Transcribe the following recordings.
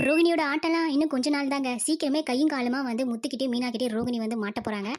ரோகிணியோட ஆட்டம்லாம் இன்னும் கொஞ்ச நாள் தாங்க. சீக்கிரமே கையும் காலுமா வந்து முத்துக்கிட்டே, மீனாகிட்டே ரோகிணி வந்து மாட்ட போறாங்க.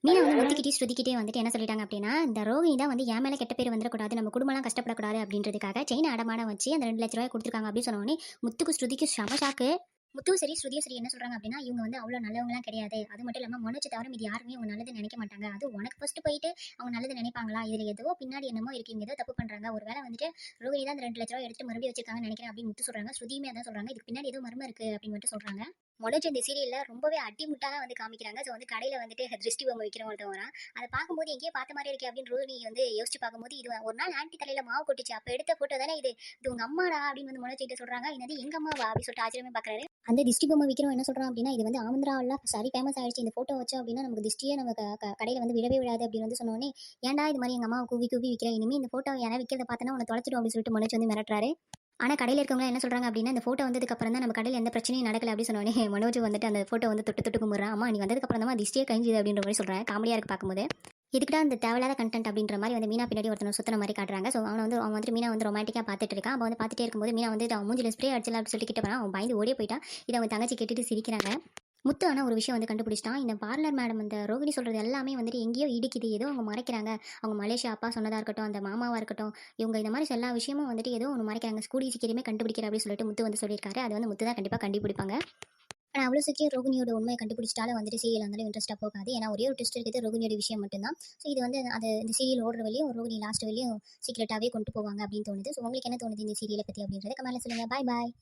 மீனா வந்து முத்துக்கிட்டே, ஸ்ருதிக்கிட்டே வந்துட்டு என்ன சொல்லிட்டாங்க அப்டின்னா, இந்த ரோகிணி தான் வந்து என் மேல கெட்ட பேர் வந்துரக்கூடாது, நம்ம குடும்பம்லாம் கஷ்டப்படக்கூடாது அப்டின்றதுக்காக செயின அடமானம் வச்சு அந்த 2,00,000 குடுத்துருக்காங்க அப்டின்னு சொன்ன உடனே, முத்துக்கும் ஸ்ருதிக்கும் செம ஷாக்கு. முத்துவும் சரி, ஸ்ருதியும் சரி என்ன சொல்றாங்க அப்டின்னா, இவங்க வந்து அவ்ளோ நல்லவங்கலாம் கிடையாது. அது மட்டும் இல்லாம மனோஜ தவிர மீதி யாருமே அவங்க நல்லது நினைக்க மாட்டாங்க. அதுவும் உனக்கு ஃபர்ஸ்ட் போயிட்டு அவங்க நல்லது நினைப்பாங்களா? இதுல ஏதோ பின்னாடி என்னமோ இருக்கு. இவங்க ஏதோ தப்பு பண்றாங்க. ஒரு வேளை வந்துட்டு ரோகிணி தான் அந்த 2,00,000 எடுத்துட்டு மறுபடியும் வச்சிருக்காங்கன்னு நினைக்கிறேன் அப்டின்னு முத்து சொல்றாங்க. ஸ்ருதியுமே அதான் சொல்றாங்க. இதுக்கு பின்னாடி ஏதோ மர்மம் இருக்கு அப்டின்னு மட்டும் சொல்றாங்க. மனோஜ் இந்த சீரியல்ல ரொம்பவே அடிமுட்டாலாம் வந்து காமிக்கிறாங்க. ஸோ வந்து கடையில வந்துட்டு திருஷ்டி பொம்மை வைக்கிறவன் ஒருத்தன் வரான். அதை பார்க்கும்போது எங்கேயோ பார்த்த மாதிரி இருக்கே அப்படின்னு ரோஹிணி வந்து யோசிச்சு பார்க்கும்போது, இது ஒரு நாள் ஆன்ட்டி தலையில மாவு கொட்டுச்சு. அப்ப எடுத்த ஃபோட்டோ தானே இது. இது உங்க அம்மாடா அப்படின்னு வந்து மனோஜ் கிட்ட சொல்றாங்க. என்னது எங்க அம்மாவா அப்படின்னு சொல்லிட்டு ஆச்சரியமா பார்க்கறாரு. அந்த திஷ்டி பொம்மை விற்கிறவன் என்ன சொல்றான் அப்படின்னா, இது வந்து ஆந்திராவில் சரி ஃபேமஸ் ஆயிடுச்சு. இந்த ஃபோட்டோ வச்சோம் அப்படின்னா நமக்கு திஷ்டியே நம்ம கடையில வந்து விழவே விழாது அப்படின்னு வந்து சொன்னோடனே, ஏன்டா இது மாதிரி எங்க அம்மாவை கூவி கூவி விற்கிறேன். இனிமே இந்த ஃபோட்டோ யாராவது விற்கிறத பார்த்தனா உன்னை தொலைச்சிடும் அப்படின்னு சொல்லிட்டு மனோஜ் வந்து மிரட்டுறாரு. ஆனா கடையில இருக்கவங்க என்ன சொல்றாங்க அப்படின்னா, இந்த ஃபோட்டோ வந்ததுக்கு அப்புறம் தான் நம்ம கடையில எந்த பிரச்சனையும் நடக்கல அப்படின்னு சொன்னோனே, மனோஜ் வந்துட்டு அந்த ஃபோட்டோ வந்து தொட்டு தொட்டு கும்பிடுறான். அம்மா நீ வந்ததுக்கு அப்புறம் தான் திஷ்டியே கழிஞ்சுது அப்படின்ற மாதிரி சொல்றாங்க. காமெடியா இருக்கு பார்க்கும்போது. எதுக்குடா இந்த தேவையில்லாத கண்டென்ட் அப்படின்ற மாதிரி வந்து மீனா பின்னாடி ஒருத்தனை சுத்தின மாதிரி காட்டுறாங்க. ஸோ அவன் வந்துட்டு மீனா வந்து ரொமான்டிக்கா பார்த்துட்டு இருக்கான். அப்போ வந்து பார்த்துட்டே இருக்கும்போது மீனா வந்து அவன் மூஞ்சில ஸ்ப்ரே அடிச்சலாம் அப்படின்னு சொல்லிட்டு கிட்ட போனா அவன் பயந்து ஓடியே போயிட்டான். இதை அவன் தங்கச்சி கேட்டுட்டு சிரிக்கிறாங்க. முத்து ஆனா ஒரு விஷயம் வந்து கண்டுபிடிச்சிட்டான். இந்த பார்லர் மேடம் இந்த ரோகிணி சொல்றது எல்லாமே வந்துட்டு எங்கேயோ இடிக்குது. ஏதோ அவங்க மறைக்கிறாங்க. அவங்க மலேசியா அப்பா சொன்னதா இருக்கட்டும், அந்த மாமாவா இருக்கட்டும், இவங்க இந்த மாதிரி எல்லா விஷயமும் வந்துட்டு ஏதோ ஒன்று மறைக்கிறாங்க. கூடிய சீக்கிரமே கண்டுபிடிக்கிற அப்படின்னு சொல்லிட்டு முத்து வந்து சொல்லியிருக்காரு. அது வந்து முத்து தான் கண்டிப்பாக கண்டுபிடிப்பாங்க. ஆனா அவ்வளோ சீக்கிரம் ரோகிணியோட உண்மையை கண்டுபிடிச்சிட்டாலும் வந்துட்டு சீரியல் வந்து இன்ட்ரெஸ்ட்டாக போகாது. ஏன்னா ஒரே ஒரு ட்விஸ்ட் இருக்குது, ரோகிணியோட விஷயம் மட்டும்தான். ஸோ இது வந்து அது இந்த சீரியல் ஓடுற வழியும் ரோகிணி லாஸ்ட் வழியும் சீக்கிரட்டாகவே கொண்டு போவாங்க அப்படின்னு தோணுது. ஸோ உங்களுக்கு என்ன தோணுது இந்த சீரியலை பற்றி அப்படின்றத கமெண்ட்ல சொல்லுங்கள். பாய் பாய்.